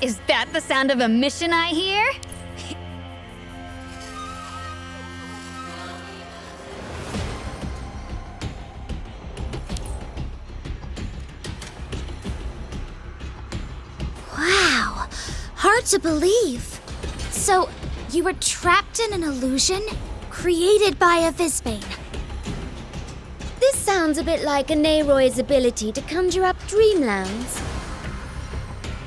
Is that the sound of a mission I hear? Wow, hard to believe. So, you were trapped in an illusion created by a Visbane. This sounds a bit like a Neyroy's ability to conjure up dreamlands.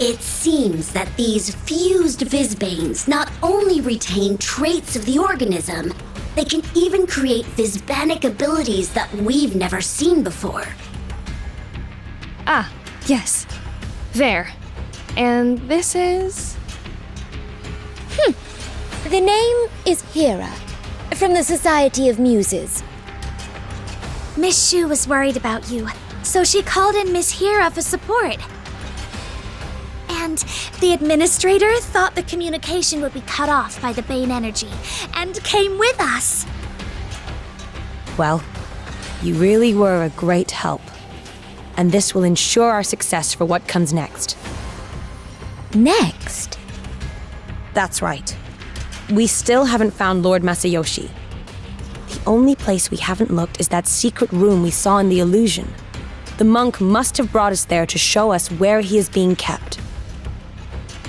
It seems that these fused Visbanes not only retain traits of the organism, they can even create Visbanic abilities that we've never seen before. Ah, yes. There. And this is... The name is Hera, from the Society of Muses. Miss Shu was worried about you, so she called in Miss Hera for support. And the administrator thought the communication would be cut off by the Bane energy, and came with us. Well, you really were a great help. And this will ensure our success for what comes next. Next? That's right. We still haven't found Lord Masayoshi. The only place we haven't looked is that secret room we saw in the illusion. The monk must have brought us there to show us where he is being kept.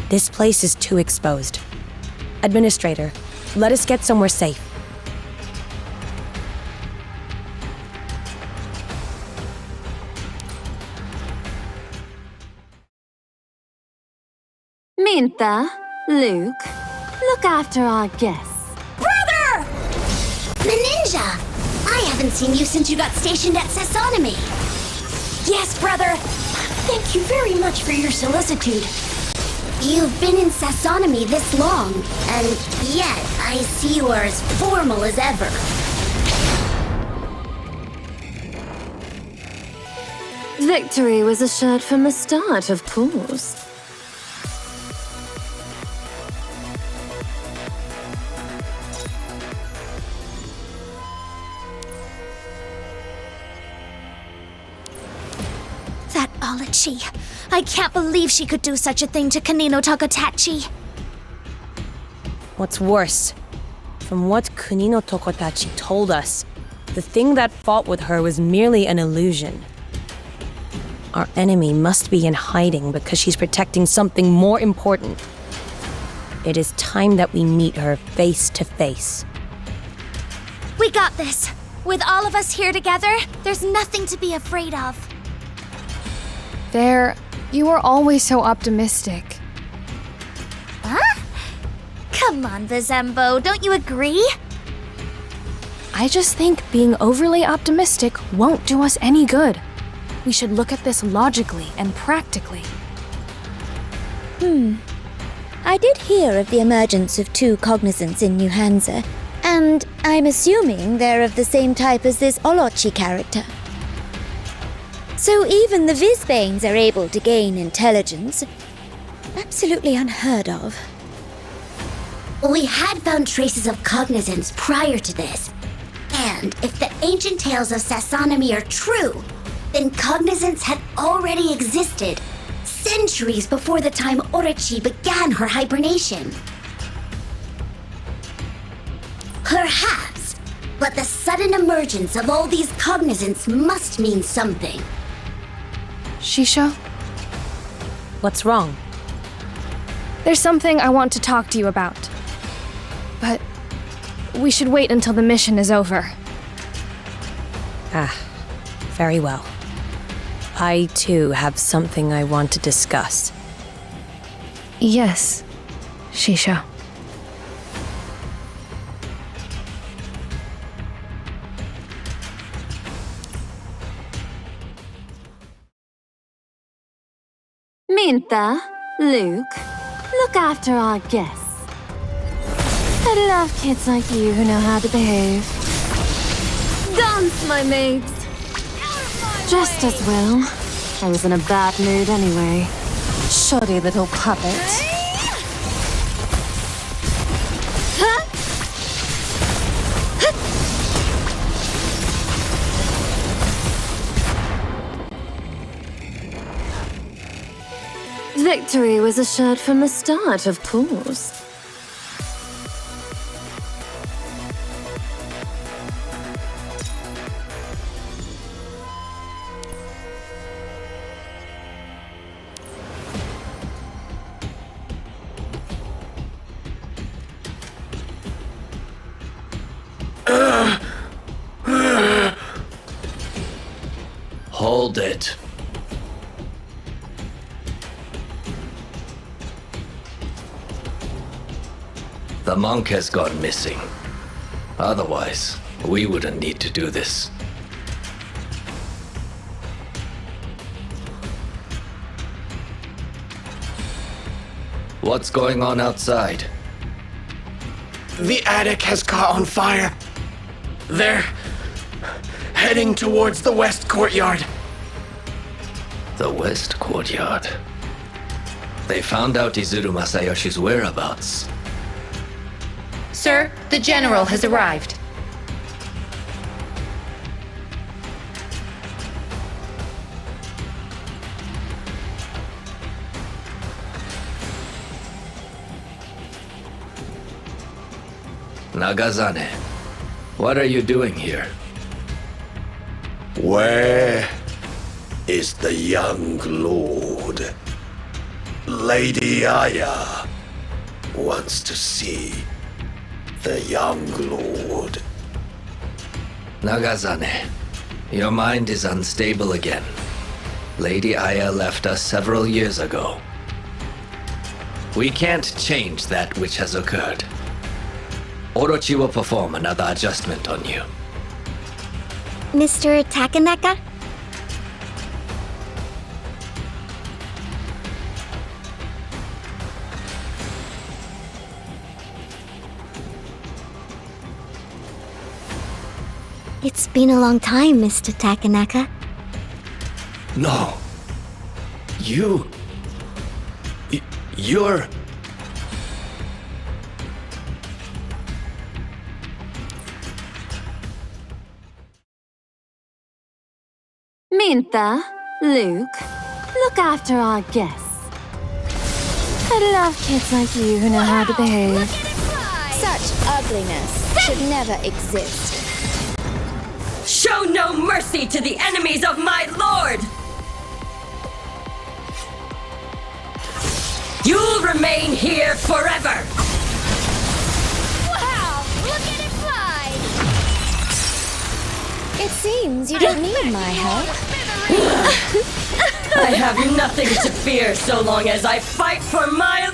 This place is too exposed. Administrator, let us get somewhere safe. Mintha, Luke, look after our guests. Brother! The ninja! I haven't seen you since you got stationed at Sassanami. Yes, brother. Thank you very much for your solicitude. You've been in Sassanami this long, and yet I see you are as formal as ever. Victory was assured from the start, of course. That Ology. I can't believe she could do such a thing to Kanino Tokotachi. What's worse, from what Kunino Tokotachi told us, the thing that fought with her was merely an illusion. Our enemy must be in hiding because she's protecting something more important. It is time that we meet her face to face. We got this. With all of us here together, there's nothing to be afraid of. There, you are always so optimistic. Huh? Come on, Vizembo, don't you agree? I just think being overly optimistic won't do us any good. We should look at this logically and practically. I did hear of the emergence of two cognizants in New Hansa, and I'm assuming they're of the same type as this Olochi character. So even the Visbanes are able to gain intelligence. Absolutely unheard of. We had found traces of cognizance prior to this. And if the ancient tales of Sassanami are true, then cognizance had already existed centuries before the time Orochi began her hibernation. Perhaps, but the sudden emergence of all these cognizants must mean something. Shisha, What's wrong? there's something I want to talk to you about. But we should wait until the mission is over. Ah, very well. I, too, have something I want to discuss. Yes, Shisha. Mintha, Luke, look after our guests. I love kids like you who know how to behave. Dance, my mates. Just as well. I was in a bad mood anyway. Shoddy little puppet. Victory was assured from the start, of course. Hold it. The monk has gone missing. Otherwise, we wouldn't need to do this. What's going on outside? The attic has caught on fire. They're heading towards the west courtyard. The west courtyard. They found out Izuru Masayoshi's whereabouts. Sir, the general has arrived. Nagazane, what are you doing here? Where is the young lord? Lady Aya wants to see the young lord. Nagazane, your mind is unstable again. Lady Aya left us several years ago. We can't change that which has occurred. Orochi will perform another adjustment on you. Mr. Takaneka? It's been a long time, Mr. Takanaka. No. You're... Mintha, Luke, look after our guests. I love kids like you who know how to behave. Such ugliness should never exist. Show no mercy to the enemies of my lord! You'll remain here forever! Wow! Look at it fly! It seems you don't need my help. I have nothing to fear so long as I fight for my...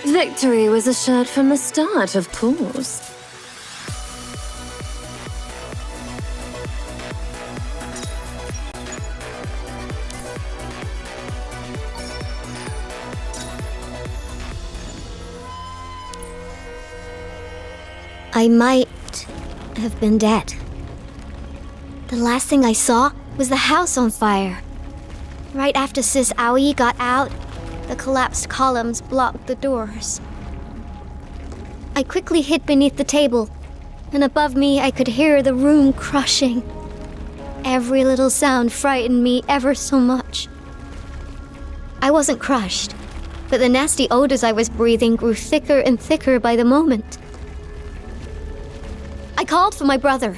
Victory was assured from the start, of course. I might have been dead. The last thing I saw was the house on fire. Right after Sis Aoi got out, the collapsed columns blocked the doors. I quickly hid beneath the table, and above me I could hear the room crushing. Every little sound frightened me ever so much. I wasn't crushed, but the nasty odors I was breathing grew thicker and thicker by the moment. I called for my brother,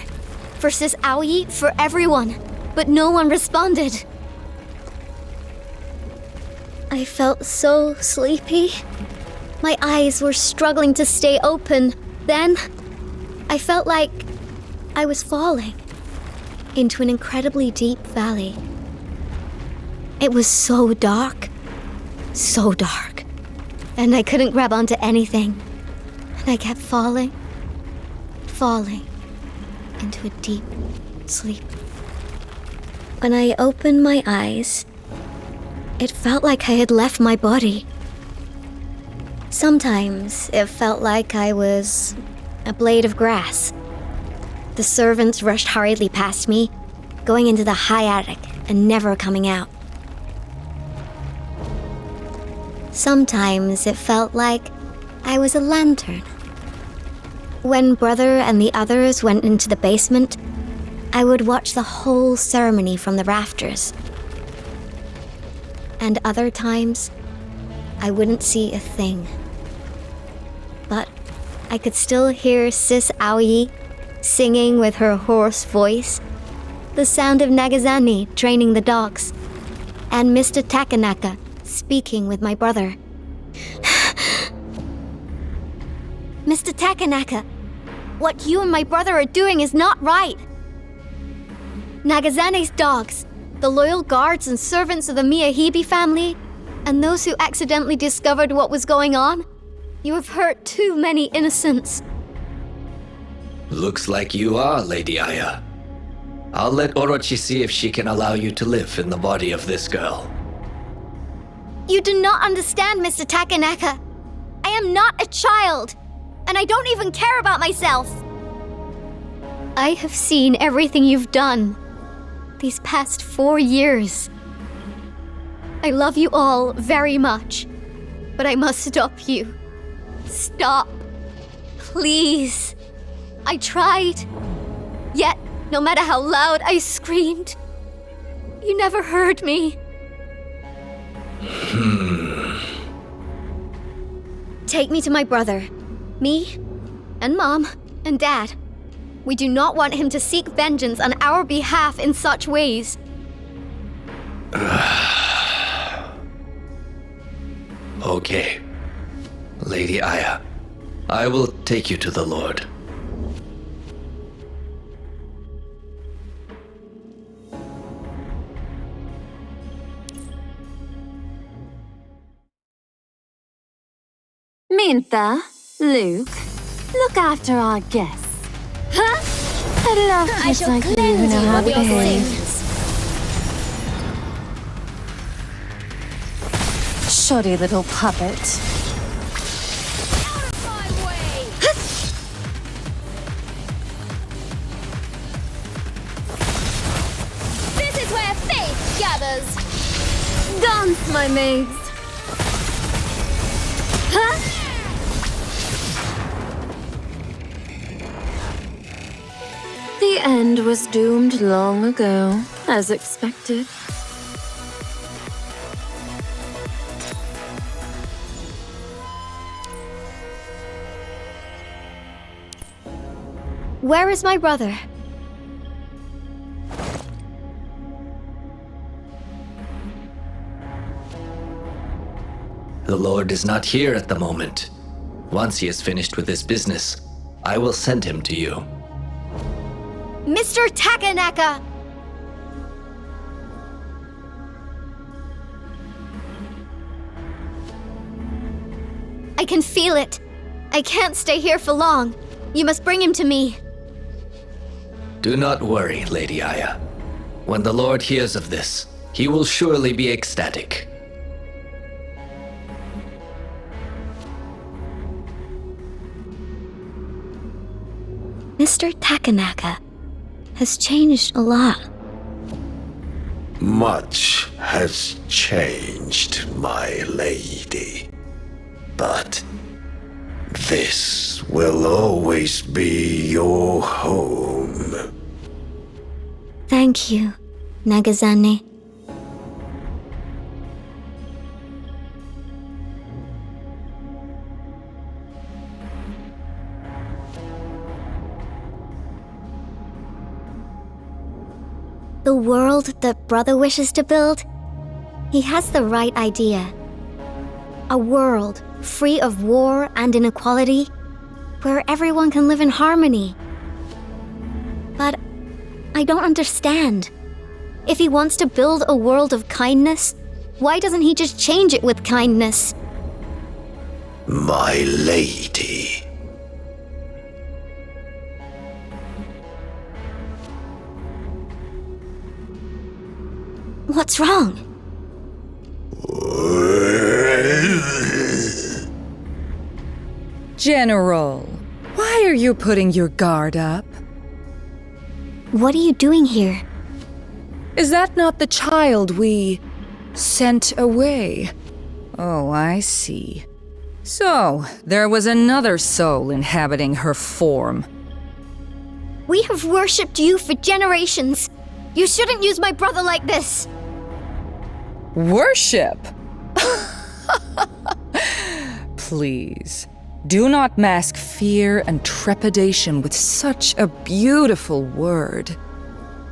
for Sis Aoi, for everyone, but no one responded. I felt so sleepy. My eyes were struggling to stay open. Then, I felt like I was falling into an incredibly deep valley. It was so dark, and I couldn't grab onto anything. And I kept falling into a deep sleep. When I opened my eyes, it felt like I had left my body. Sometimes it felt like I was a blade of grass. The servants rushed hurriedly past me, going into the high attic and never coming out. Sometimes it felt like I was a lantern. When Brother and the others went into the basement, I would watch the whole ceremony from the rafters. And other times, I wouldn't see a thing. But I could still hear Sis Aoi singing with her hoarse voice, the sound of Nagazani training the dogs, and Mr. Takanaka speaking with my brother. Mr. Takanaka, what you and my brother are doing is not right. Nagazane's dogs, the loyal guards and servants of the Miyahibe family, and those who accidentally discovered what was going on, you have hurt too many innocents. Looks like you are, Lady Aya. I'll let Orochi see if she can allow you to live in the body of this girl. You do not understand, Mr. Takanaka. I am not a child, and I don't even care about myself. I have seen everything you've done these past 4 years. I love you all very much, but I must stop you. Stop. Please. I tried. Yet, no matter how loud I screamed, you never heard me. Take me to my brother. Me, and Mom, and Dad. We do not want him to seek vengeance on our behalf in such ways. Okay. Lady Aya, I will take you to the Lord. Mintha, Luke, look after our guests. Huh? I love kids like you who know how to behave. Shoddy little puppet. Out of my way! This is where faith gathers. Dance, my maids. Huh? The end was doomed long ago, as expected. Where is my brother? The Lord is not here at the moment. Once he is finished with his business, I will send him to you. Mr. Takanaka! I can feel it. I can't stay here for long. You must bring him to me. Do not worry, Lady Aya. When the Lord hears of this, he will surely be ecstatic. Mr. Takanaka has changed a lot. Much has changed, my lady. But this will always be your home. Thank you, Nagazane. The world that Brother wishes to build, he has the right idea. A world free of war and inequality, where everyone can live in harmony. But I don't understand. If he wants to build a world of kindness, why doesn't he just change it with kindness? My lady. What's wrong? General, why are you putting your guard up? What are you doing here? Is that not the child we sent away? Oh, I see. So, there was another soul inhabiting her form. We have worshipped you for generations. You shouldn't use my brother like this. Worship? Please, do not mask fear and trepidation with such a beautiful word.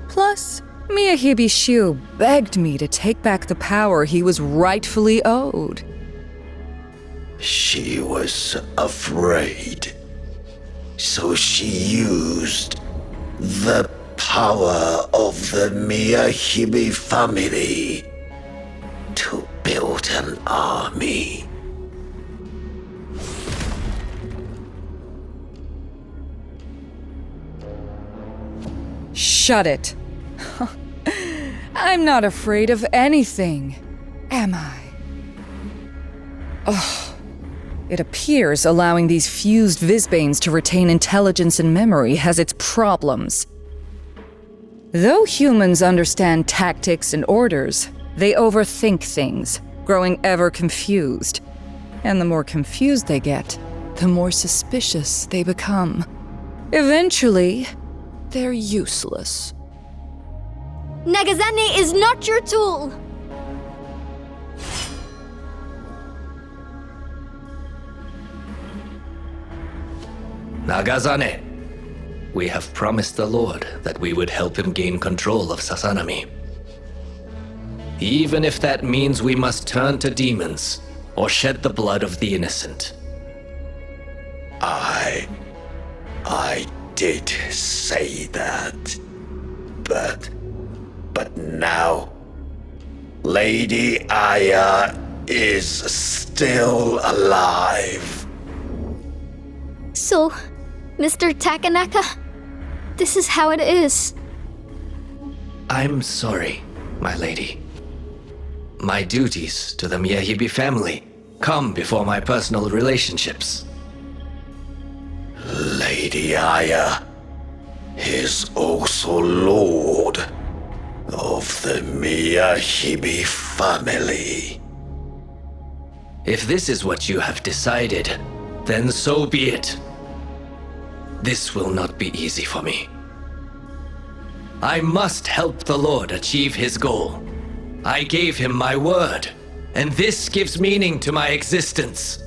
Plus, Miyahibi Shu begged me to take back the power he was rightfully owed. She was afraid. So she used the power of the Miyahibi family to build an army. Shut it. I'm not afraid of anything, am I? Ugh. It appears allowing these fused Visbanes to retain intelligence and memory has its problems. Though humans understand tactics and orders, they overthink things, growing ever confused. And the more confused they get, the more suspicious they become. Eventually, they're useless. Nagazane is not your tool! Nagazane, we have promised the Lord that we would help him gain control of Sasanami. Even if that means we must turn to demons or shed the blood of the innocent. I did say that, but now Lady Aya is still alive. So, Mr. Takanaka, this is how it is. I'm sorry, my lady. My duties to the Miyahibi family come before my personal relationships. Lady Aya is also Lord of the Miyahibi family. If this is what you have decided, then so be it. This will not be easy for me. I must help the Lord achieve his goal. I gave him my word, and this gives meaning to my existence.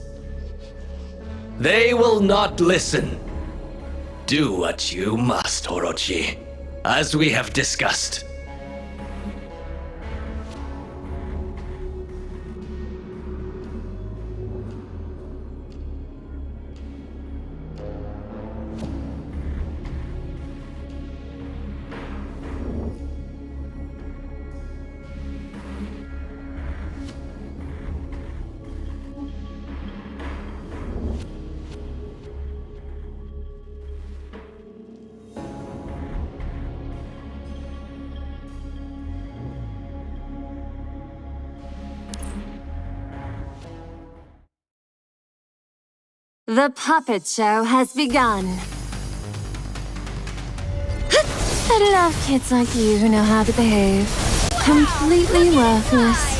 They will not listen. Do what you must, Orochi, as we have discussed. The puppet show has begun. I love kids like you who know how to behave. Completely worthless.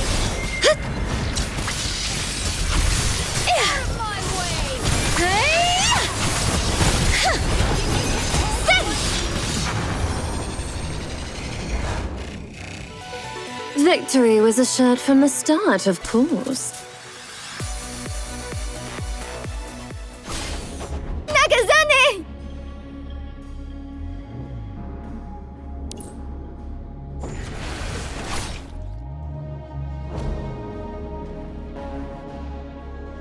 Victory was assured from the start, of course. Nagazane!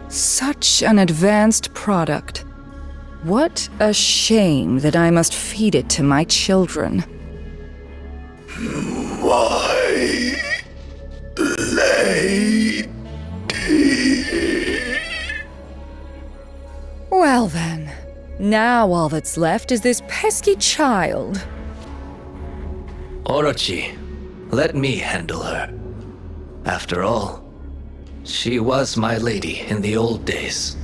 Such an advanced product. What a shame that I must feed it to my children. My lady. Well then, now all that's left is this pesky child. Orochi, let me handle her. After all, she was my lady in the old days.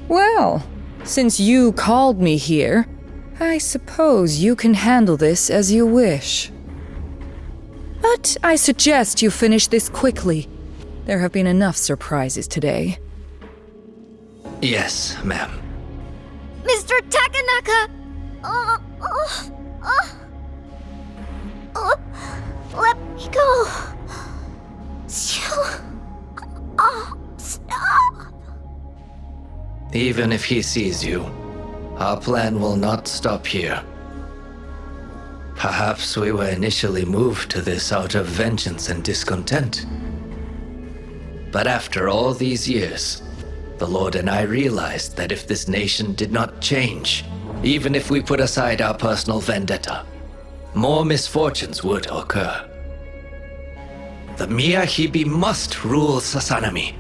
Well, since you called me here, I suppose you can handle this as you wish. But I suggest you finish this quickly. There have been enough surprises today. Yes, ma'am. Mr. Takanaka! Let me go. Oh, stop! Even if he sees you, our plan will not stop here. Perhaps we were initially moved to this out of vengeance and discontent. But after all these years, the Lord and I realized that if this nation did not change, even if we put aside our personal vendetta, more misfortunes would occur. The Miyahibi must rule Sasanami.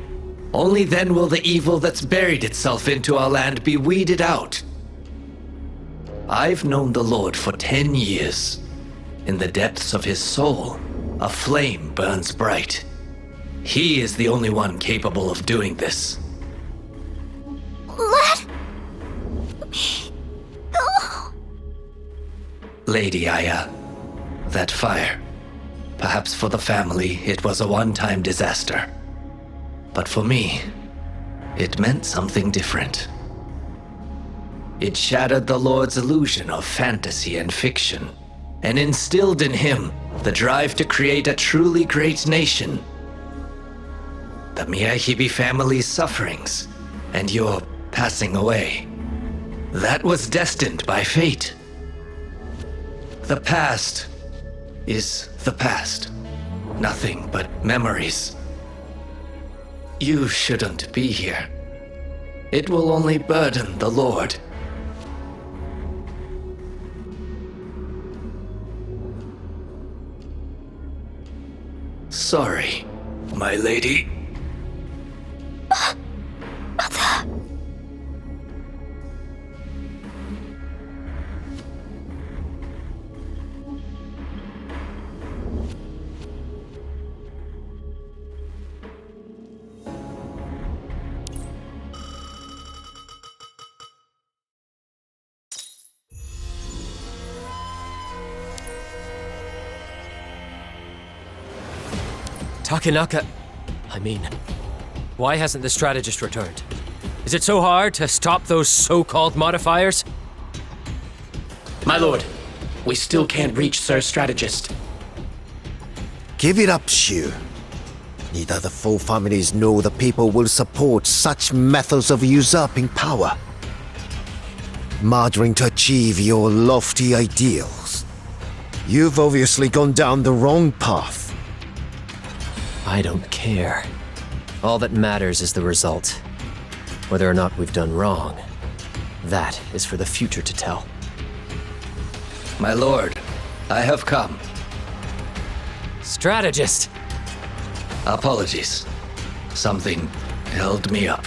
Only then will the evil that's buried itself into our land be weeded out. I've known the Lord for 10 years. In the depths of his soul, a flame burns bright. He is the only one capable of doing this. Let me go. Lady Aya, that fire. Perhaps for the family, it was a one-time disaster. But for me, it meant something different. It shattered the Lord's illusion of fantasy and fiction, and instilled in him the drive to create a truly great nation. The Miyahibi family's sufferings, and your passing away, that was destined by fate. The past is the past. Nothing but memories. You shouldn't be here. It will only burden the Lord. Sorry, my lady. Takenaka... I mean, why hasn't the strategist returned? Is it so hard to stop those so-called modifiers? My lord, we still can't reach Sir Strategist. Give it up, Shu. Neither the four families nor the people will support such methods of usurping power. Murdering to achieve your lofty ideals. You've obviously gone down the wrong path. I don't care. All that matters is the result. Whether or not we've done wrong, that is for the future to tell. My lord, I have come. Strategist! Apologies. Something held me up.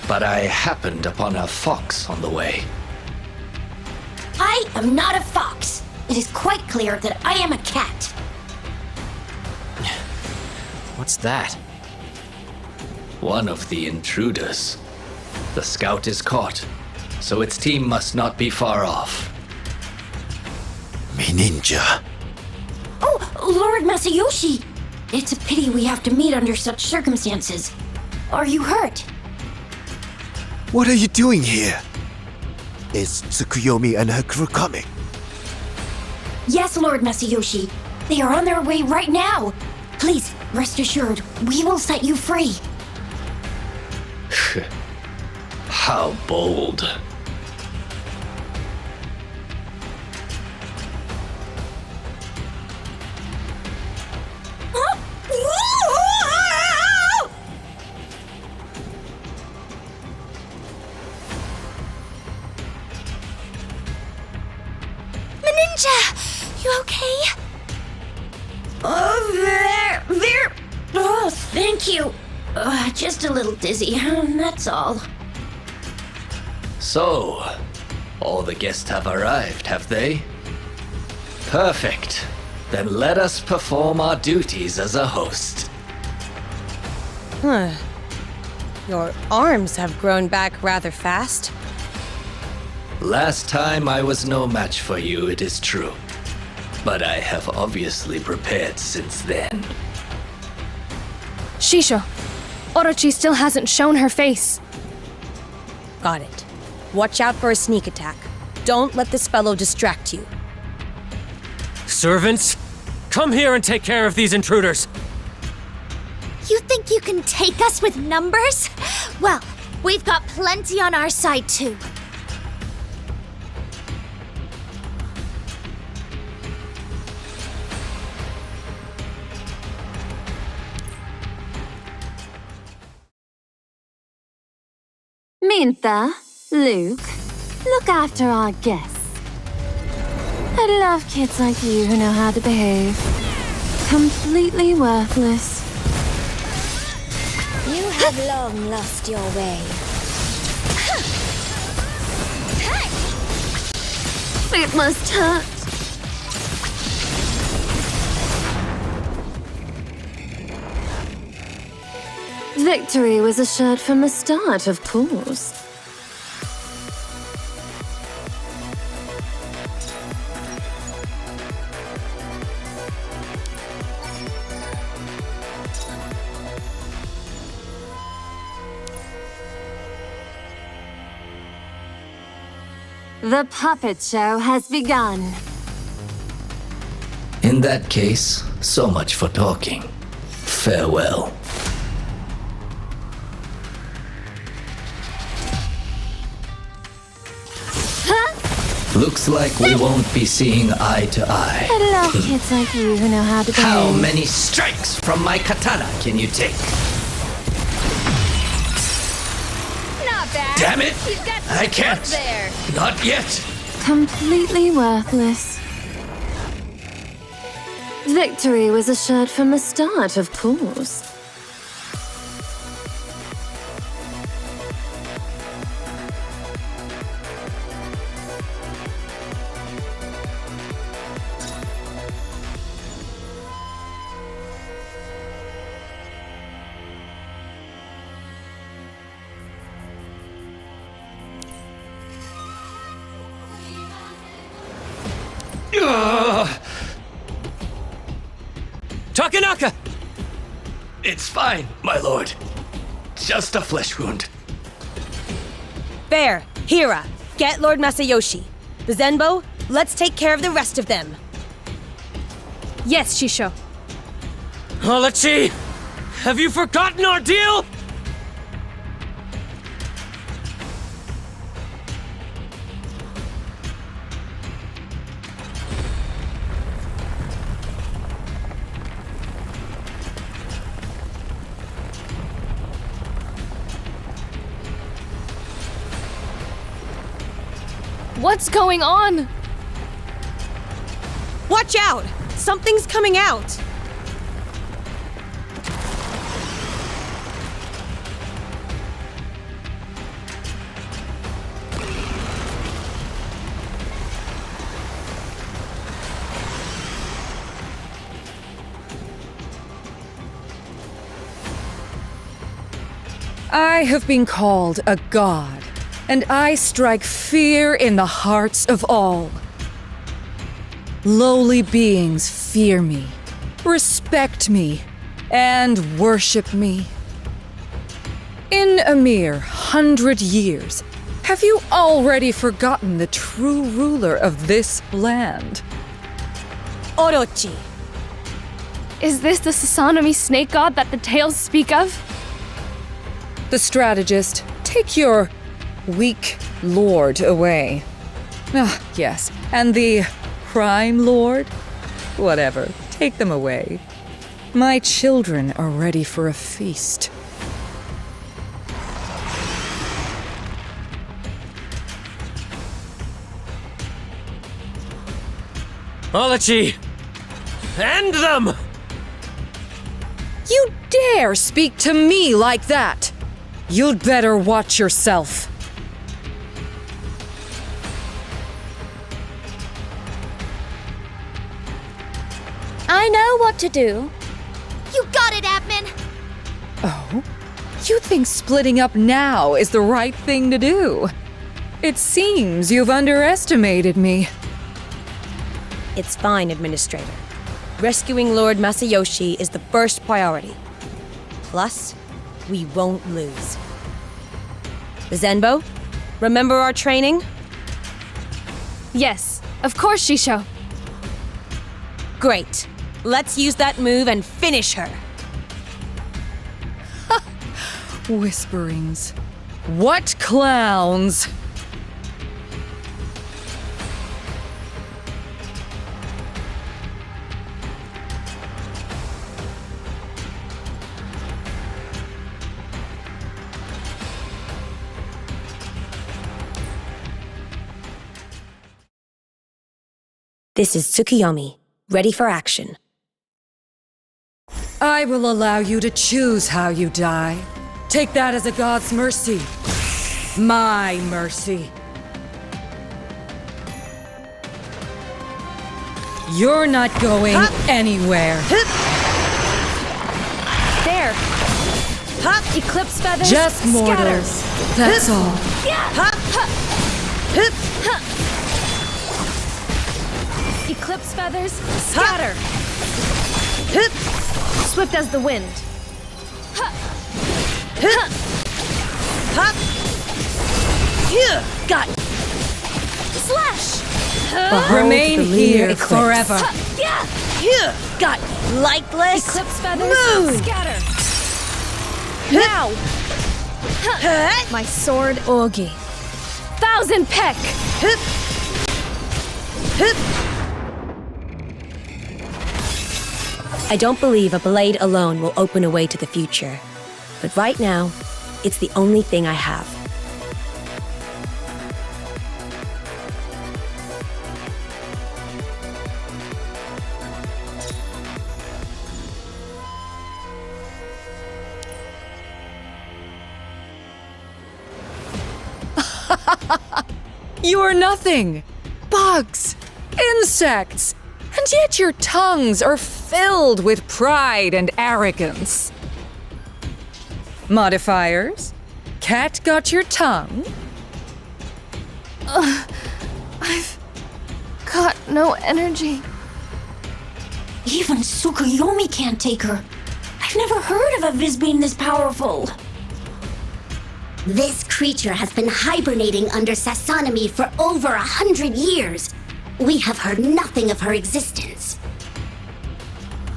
But I happened upon a fox on the way. I am not a fox. It is quite clear that I am a cat. What's that? One of the intruders. The scout is caught, so its team must not be far off. Me ninja. Oh, Lord Masayoshi! It's a pity we have to meet under such circumstances. Are you hurt? What are you doing here? Is Tsukuyomi and her crew coming? Yes, Lord Masayoshi. They are on their way right now. Please, rest assured, we will set you free. How bold. Maninja! You okay? Oh, there. Oh, thank you. Just a little dizzy, that's all. So, all the guests have arrived, have they? Perfect. Then let us perform our duties as a host. Your arms have grown back rather fast. Last time I was no match for you, it is true. But I have obviously prepared since then. Shisho, Orochi still hasn't shown her face. Got it. Watch out for a sneak attack. Don't let this fellow distract you. Servants? Come here and take care of these intruders! You think you can take us with numbers? Well, we've got plenty on our side, too. Mintha, Luke, look after our guests. I love kids like you who know how to behave. Completely worthless. You have long lost your way. It must hurt. Victory was assured from the start, of course. The puppet show has begun. In that case, so much for talking. Farewell. Looks like we won't be seeing eye to eye. I love kids like you who know how to behave. How many strikes from my katana can you take? Not bad. Damn it! You've got I some can't. work there. Not yet! Completely worthless. Victory was assured from the start, of course. Takanaka! It's fine, my lord. Just a flesh wound. Bear, Hira, get Lord Masayoshi. Zenbo, let's take care of the rest of them. Yes, Shisho. Alechi! Have you forgotten our deal? What's going on? Watch out! Something's coming out! I have been called a god, and I strike fear in the hearts of all. Lowly beings fear me, respect me, and worship me. In a mere 100 years, have you already forgotten the true ruler of this land? Orochi. Is this the Sasanomi snake god that the tales speak of? The strategist, take your weak lord away. Ah, yes, and the crime lord? Whatever, take them away. My children are ready for a feast. Alechi! End them! You dare speak to me like that? You'd better watch yourself. I know what to do. You got it, admin! Oh? You think splitting up now is the right thing to do? It seems you've underestimated me. It's fine, Administrator. Rescuing Lord Masayoshi is the first priority. Plus, we won't lose. Zenbo, remember our training? Yes, of course, Shisho. Great. Let's use that move and finish her. Whisperings. What clowns! This is Tsukuyomi, ready for action. I will allow you to choose how you die. Take that as a god's mercy. My mercy. You're not going anywhere. There! Eclipse feathers, Just mortals. That's all. Eclipse feathers, scatter! Swift as the wind. Got Slash! Remain here forever. got lightless. Eclipse feathers, Moon. scatter! Now! My sword, Ogi. Thousand peck! I don't believe a blade alone will open a way to the future. But right now, it's the only thing I have. You are nothing! Bugs! Insects! And yet your tongues are filled with pride and arrogance. Modifiers? Cat got your tongue? I've got no energy. Even Tsukuyomi can't take her. I've never heard of a Viz being this powerful. This creature has been hibernating under Sassanami for over 100 years. We have heard nothing of her existence.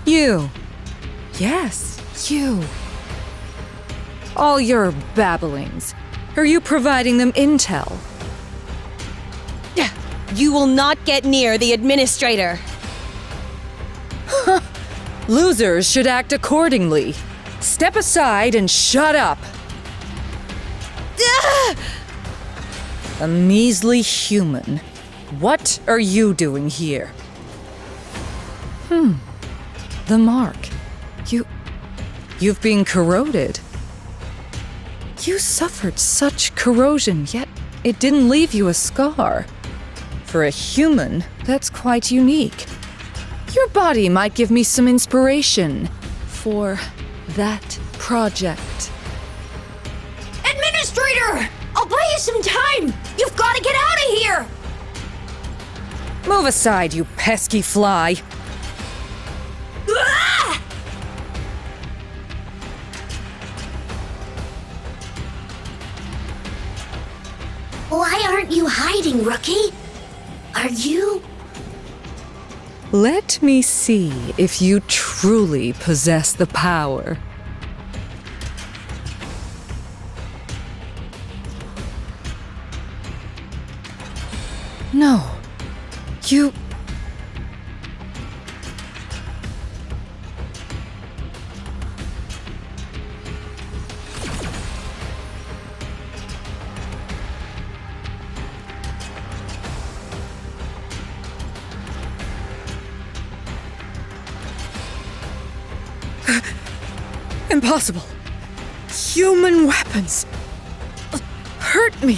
You. Yes, you. All your babblings. Are you providing them intel? You will not get near the administrator. Losers should act accordingly. Step aside and shut up. A measly human. What are you doing here? The mark. You've been corroded. You suffered such corrosion, yet it didn't leave you a scar. For a human, that's quite unique. Your body might give me some inspiration for that project. Administrator! I'll buy you some time! You've got to get out of here! Move aside, you pesky fly. Ah! Why aren't you hiding, rookie? Are you? Let me see if you truly possess the power. No. You... Impossible. Human weapons. Hurt me.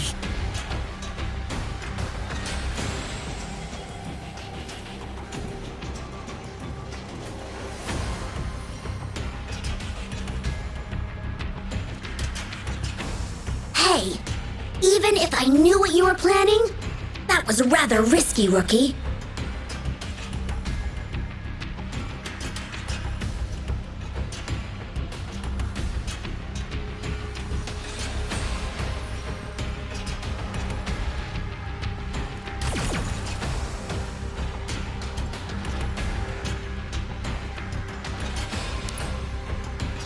Hey, even if I knew what you were planning, that was rather risky, rookie.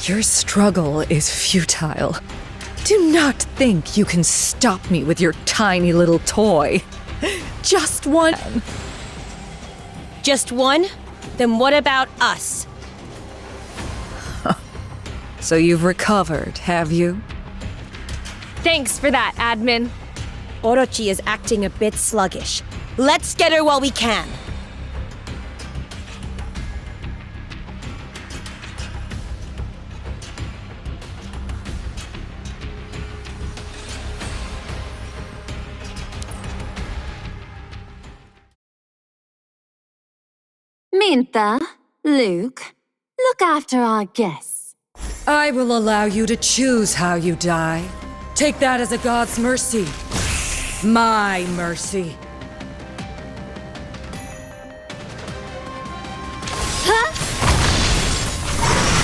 Your struggle is futile. Do not think you can stop me with your tiny little toy. Just one. Just one? Then what about us? So you've recovered, have you? Thanks for that, admin. Orochi is acting a bit sluggish. Let's get her while we can. Mintha, Luke, look after our guests. I will allow you to choose how you die. Take that as a god's mercy. My mercy.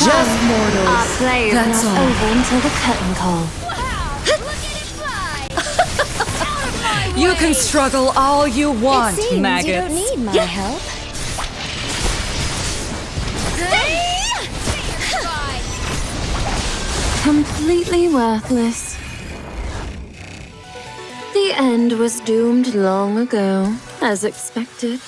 Just mortals. Our play is That's not all. over until the curtain call. Wow! Look at it fly! Out of my way! You can struggle all you want, it seems maggots. you don't need my help. Completely worthless. The end was doomed long ago, as expected.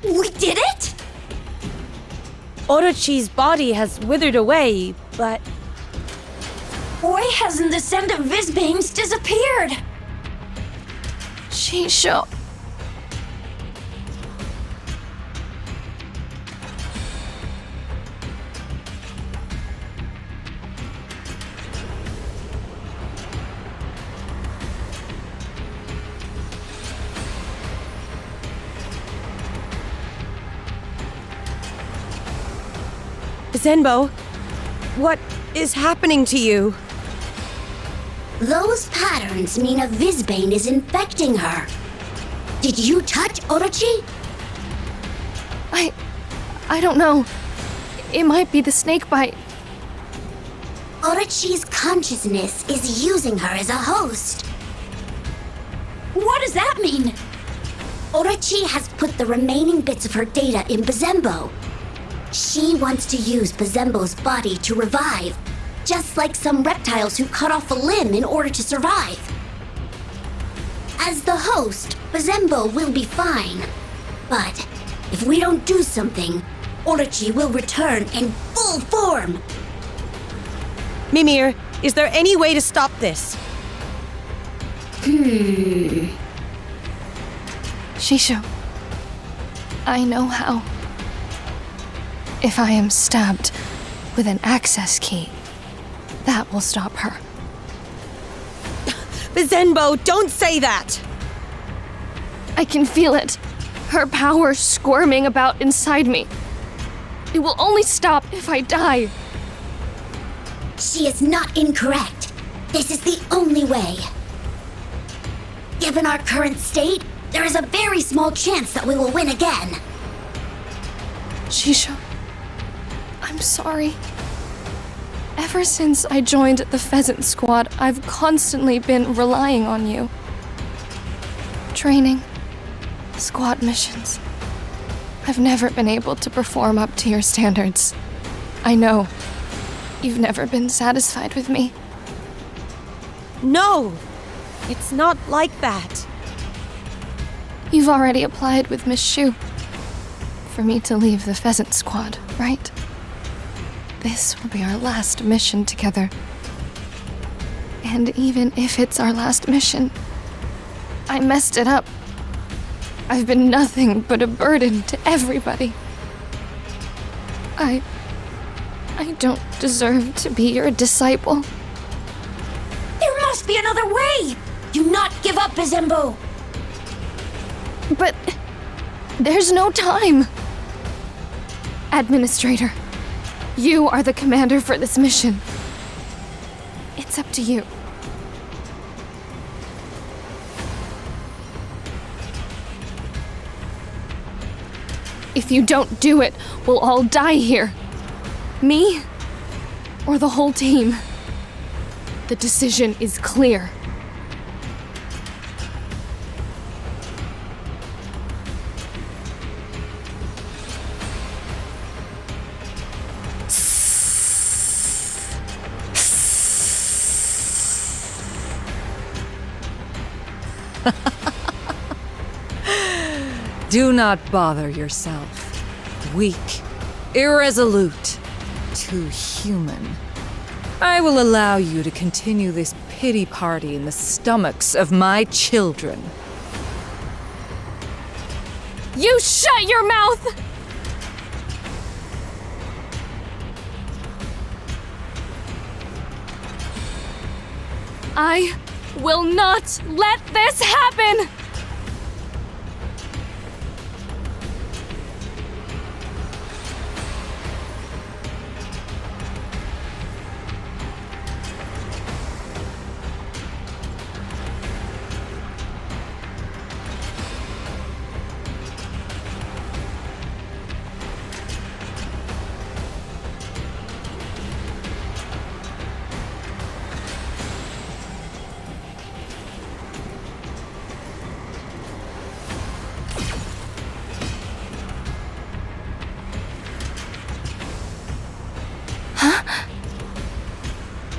We did it? Orochi's body has withered away, but Why hasn't the scent of Visbanes disappeared? Shisho. Zenbo, what is happening to you? Those patterns mean a Visbane is infecting her. Did you touch Orochi? I don't know. It might be the snake bite. Orochi's consciousness is using her as a host. What does that mean? Orochi has put the remaining bits of her data in Bazembo. She wants to use Bazembo's body to revive, just like some reptiles who cut off a limb in order to survive. As the host, Bazembo will be fine. But if we don't do something, Orochi will return in full form. Mimir, is there any way to stop this? Shisho. I know how. If I am stabbed with an access key, that will stop her. Zenbo, don't say that! I can feel it. Her power squirming about inside me. It will only stop if I die. She is not incorrect. This is the only way. Given our current state, there is a very small chance that we will win again. Shisho, I'm sorry. Ever since I joined the Pheasant Squad, I've constantly been relying on you. Training, squad missions. I've never been able to perform up to your standards. I know. You've never been satisfied with me. No! It's not like that. You've already applied with Miss Shu for me to leave the Pheasant Squad, right? This will be our last mission together. And even if it's our last mission, I messed it up. I've been nothing but a burden to everybody. I don't deserve to be your disciple. There must be another way! Do not give up, Bazembo! But there's no time. Administrator, you are the commander for this mission. It's up to you. If you don't do it, we'll all die here. Me, or the whole team. The decision is clear. Do not bother yourself. Weak, irresolute, too human. I will allow you to continue this pity party in the stomachs of my children. You shut your mouth! I will not let this happen!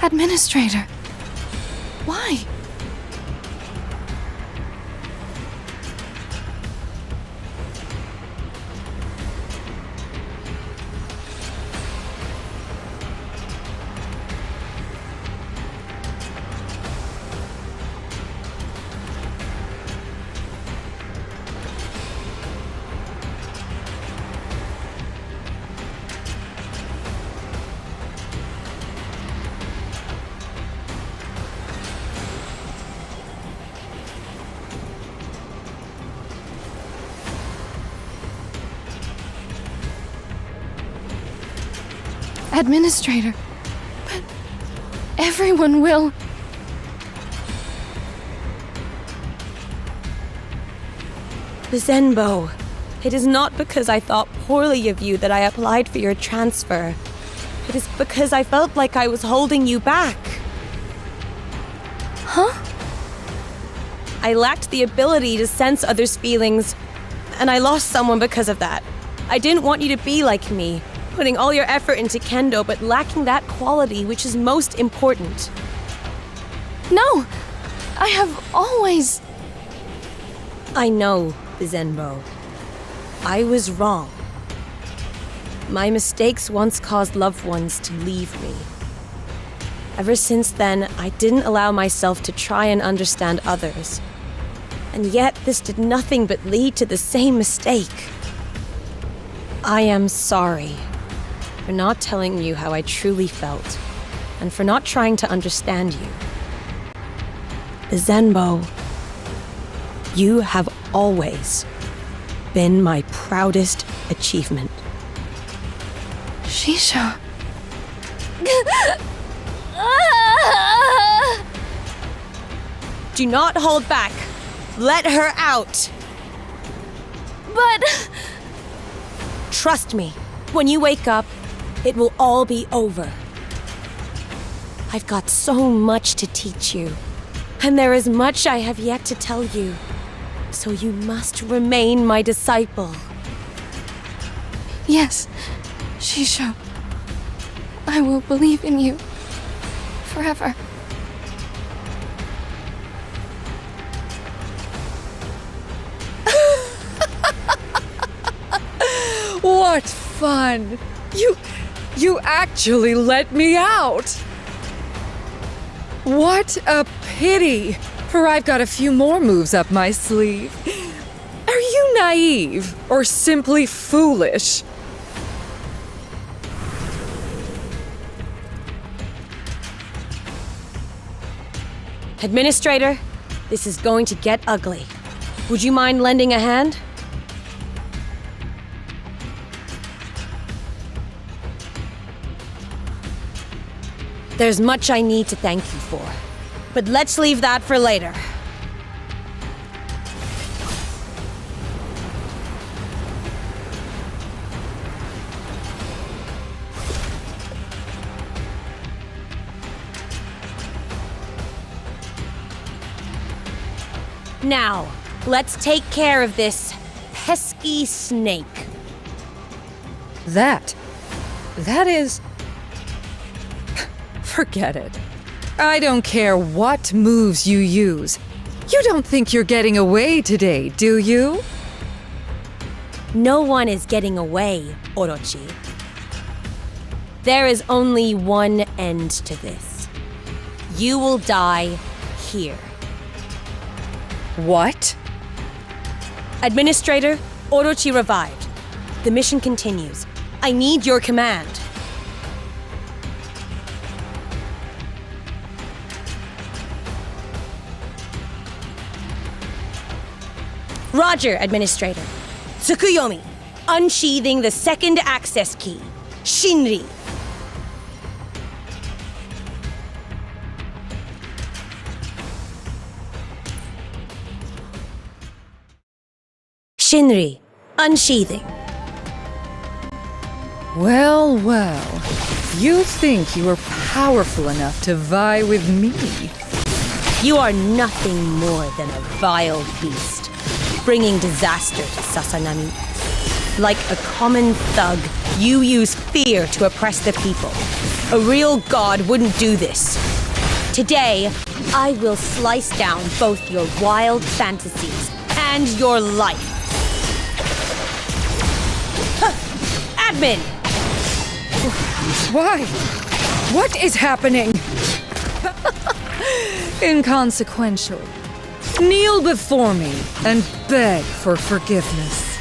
Administrator, why? Administrator, but everyone will. Zenbo, it is not because I thought poorly of you that I applied for your transfer. It is because I felt like I was holding you back. Huh? I lacked the ability to sense others' feelings, and I lost someone because of that. I didn't want you to be like me, putting all your effort into kendo, but lacking that quality which is most important. No! I have always... I know, Zenbo. I was wrong. My mistakes once caused loved ones to leave me. Ever since then, I didn't allow myself to try and understand others. And yet, this did nothing but lead to the same mistake. I am sorry for not telling you how I truly felt, and for not trying to understand you. Zenbo, you have always been my proudest achievement. Shisho. Do not hold back. Let her out. But... Trust me, when you wake up, it will all be over. I've got so much to teach you, and there is much I have yet to tell you. So you must remain my disciple. Yes, Shisho. I will believe in you. Forever. What fun! You actually let me out! What a pity! For I've got a few more moves up my sleeve. Are you naive or simply foolish? Administrator, this is going to get ugly. Would you mind lending a hand? There's much I need to thank you for, but let's leave that for later. Now, let's take care of this pesky snake. That is... Forget it. I don't care what moves you use. You don't think you're getting away today, do you? No one is getting away, Orochi. There is only one end to this. You will die here. What? Administrator, Orochi revived. The mission continues. I need your command. Roger, Administrator. Tsukuyomi, unsheathing the second access key. Shinri. Shinri, unsheathing. Well, well. You think you are powerful enough to vie with me? You are nothing more than a vile beast, bringing disaster to Sasanami. Like a common thug, you use fear to oppress the people. A real god wouldn't do this. Today, I will slice down both your wild fantasies and your life. Admin! Why? What is happening? Inconsequential. Kneel before me and beg for forgiveness.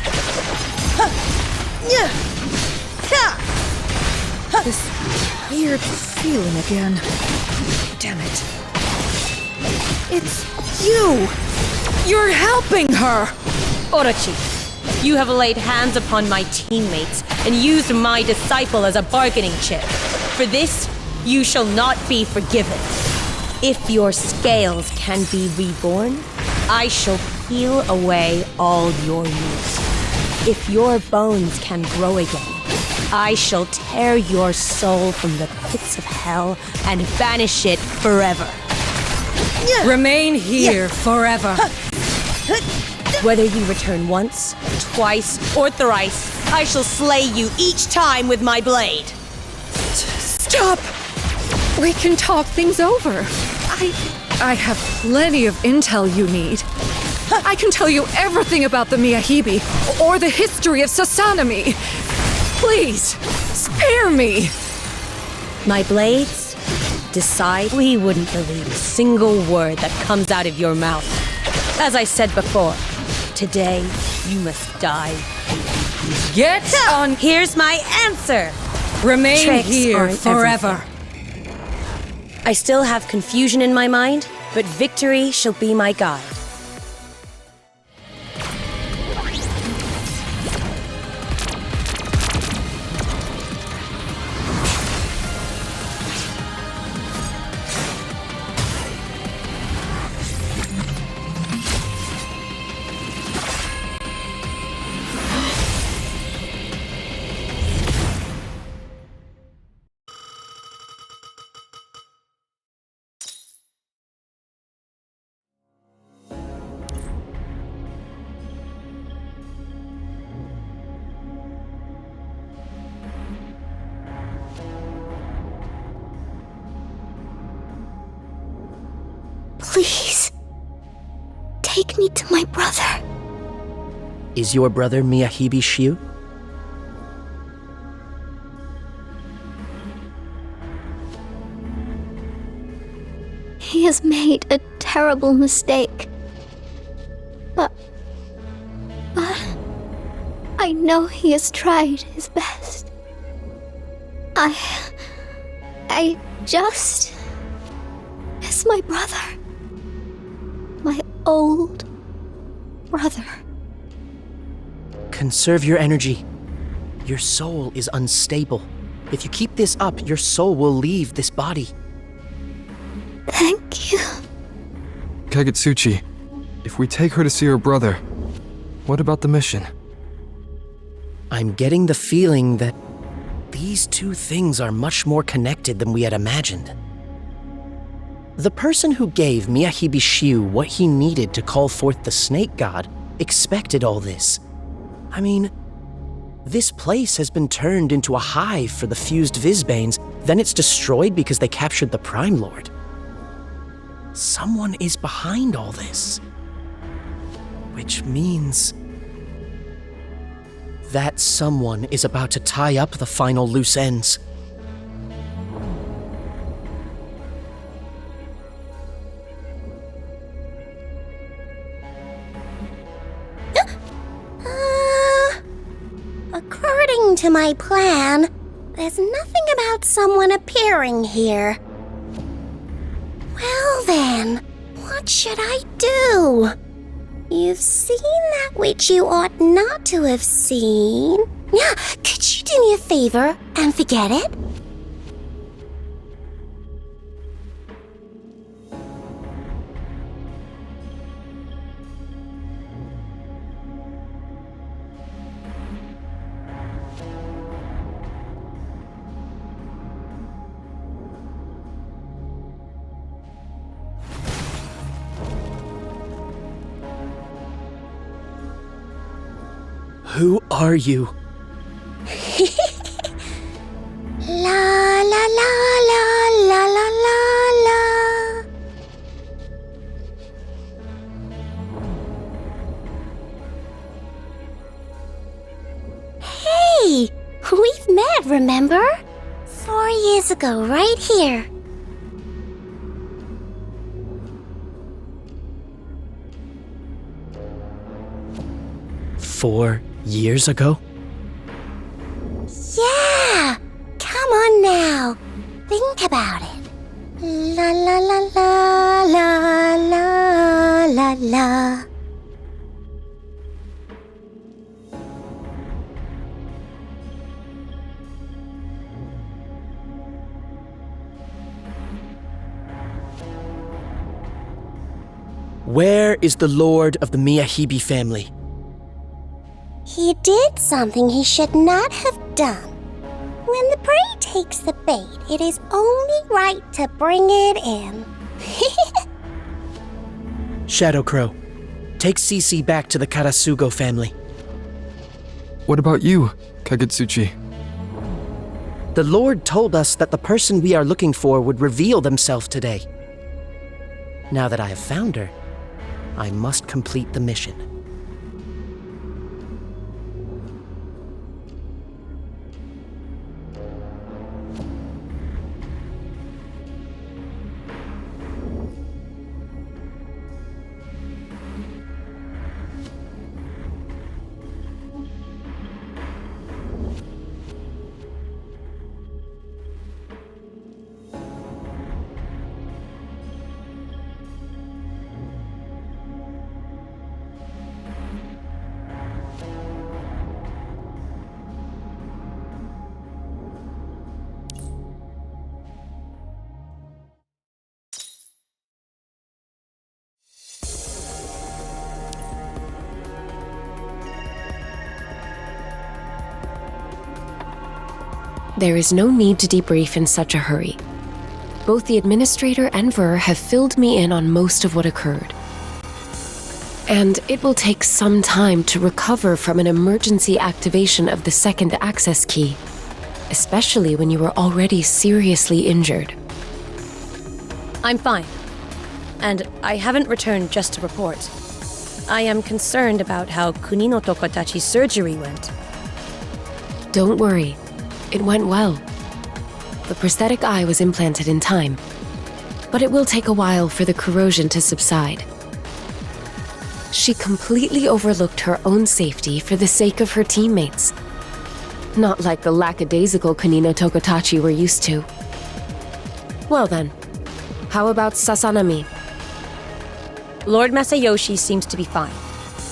This weird feeling again. Damn it. It's you! You're helping her! Orochi, you have laid hands upon my teammates and used my disciple as a bargaining chip. For this, you shall not be forgiven. If your scales can be reborn, I shall peel away all your wounds. If your bones can grow again, I shall tear your soul from the pits of hell and banish it forever. Remain here forever. Whether you return once, twice, or thrice, I shall slay you each time with my blade. Stop! We can talk things over. I have plenty of intel you need. I can tell you everything about the Miyahibi or the history of Sasanami. Please, spare me! My blades decide we wouldn't believe a single word that comes out of your mouth. As I said before, today you must die. Get on! Here's my answer! Remain Tricks here aren't forever. everything. I still have confusion in my mind, but victory shall be my guide. Please, take me to my brother. Is your brother Miyahibi Shiu? He has made a terrible mistake. But I know he has tried his best. I just miss my brother. My old, brother. Conserve your energy. Your soul is unstable. If you keep this up, your soul will leave this body. Thank you. Kagutsuchi, if we take her to see her brother, what about the mission? I'm getting the feeling that these two things are much more connected than we had imagined. The person who gave Miyahibi Shiu what he needed to call forth the snake god expected all this. I mean, this place has been turned into a hive for the fused Vizbanes, then it's destroyed because they captured the Prime Lord. Someone is behind all this. Which means that someone is about to tie up the final loose ends. According to my plan, there's nothing about someone appearing here. Well then, what should I do? You've seen that which you ought not to have seen. Yeah, could you do me a favor and forget it? Who are you? La la la la la la la la. Hey, we've met, remember? 4 years ago, right here. "4 years ago?" Yeah! Come on now. Think about it. La la la la la la la la. Where is the lord of the Miyahibi family? He did something he should not have done. When the prey takes the bait, it is only right to bring it in. Shadow Crow, take Cece back to the Karasugo family. What about you, Kagutsuchi? The Lord told us that the person we are looking for would reveal themselves today. Now that I have found her, I must complete the mission. There is no need to debrief in such a hurry. Both the administrator and Ver have filled me in on most of what occurred. And it will take some time to recover from an emergency activation of the second access key, especially when you were already seriously injured. I'm fine. And I haven't returned just to report. I am concerned about how Kunino Tokotachi's surgery went. Don't worry. It went well. The prosthetic eye was implanted in time, but it will take a while for the corrosion to subside. She completely overlooked her own safety for the sake of her teammates. Not like the lackadaisical Kunino Tokotachi we're used to. Well then, how about Sasanami? Lord Masayoshi seems to be fine.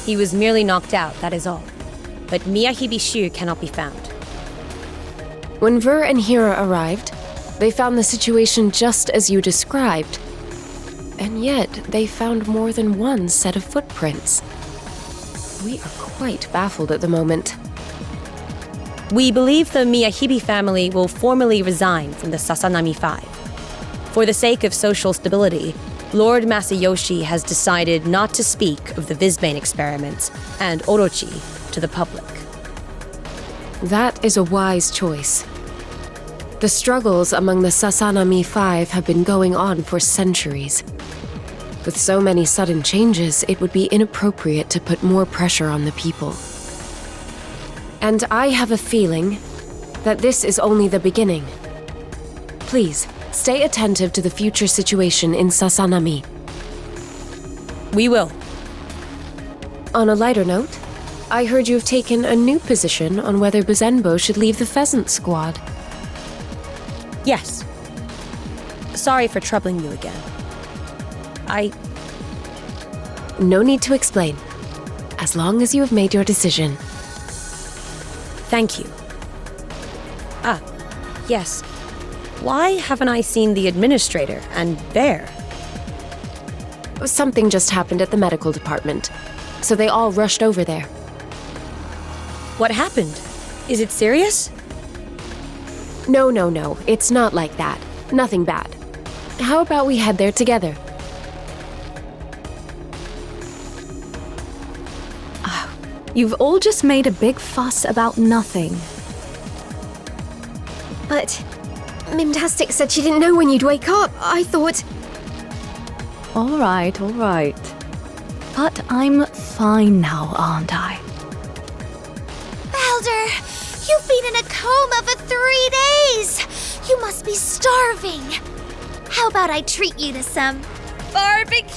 He was merely knocked out, that is all. But Miyahibishu cannot be found. When Ver and Hira arrived, they found the situation just as you described. And yet, they found more than one set of footprints. We are quite baffled at the moment. We believe the Miyahibi family will formally resign from the Sasanami Five. For the sake of social stability, Lord Masayoshi has decided not to speak of the Visbane experiments and Orochi to the public. That is a wise choice. The struggles among the Sasanami Five have been going on for centuries. With so many sudden changes, it would be inappropriate to put more pressure on the people. And I have a feeling that this is only the beginning. Please, stay attentive to the future situation in Sasanami. We will. On a lighter note, I heard you have taken a new position on whether Buzenbo should leave the Pheasant Squad. Yes. Sorry for troubling you again. No need to explain. As long as you have made your decision. Thank you. Ah, yes. Why haven't I seen the administrator and Bear? Something just happened at the medical department, so they all rushed over there. What happened? Is it serious? No. It's not like that. Nothing bad. How about we head there together? You've all just made a big fuss about nothing. But Mimtastic said she didn't know when you'd wake up. I thought... All right. But I'm fine now, aren't I? Balder, you've been in a coma for 3 days. You must be starving. How about I treat you to some barbecue?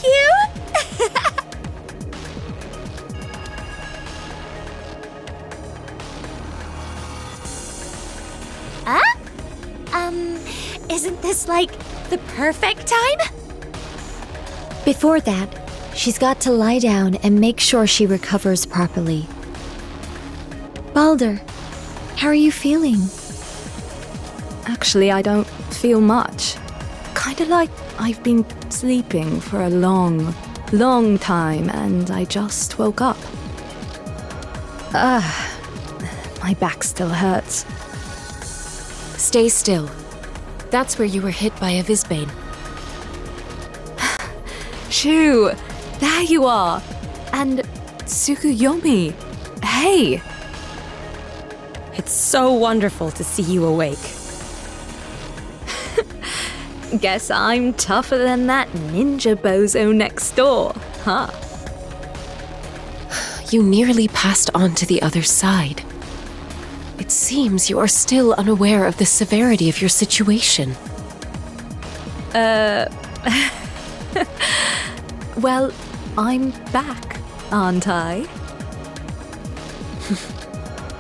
Isn't this like the perfect time? Before that, she's got to lie down and make sure she recovers properly. Balder, how are you feeling? Actually, I don't feel much. Kinda like I've been sleeping for a long time and I just woke up. My back still hurts. Stay still. That's where you were hit by a Visbane. Shoo! There you are! And Tsukuyomi! Hey! It's so wonderful to see you awake. Guess I'm tougher than that ninja bozo next door, huh? You nearly passed on to the other side. It seems you are still unaware of the severity of your situation. Well, I'm back, aren't I?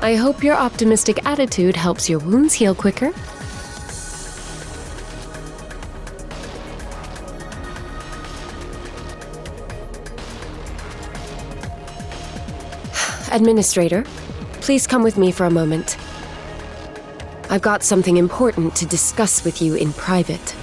I hope your optimistic attitude helps your wounds heal quicker. Administrator, please come with me for a moment. I've got something important to discuss with you in private.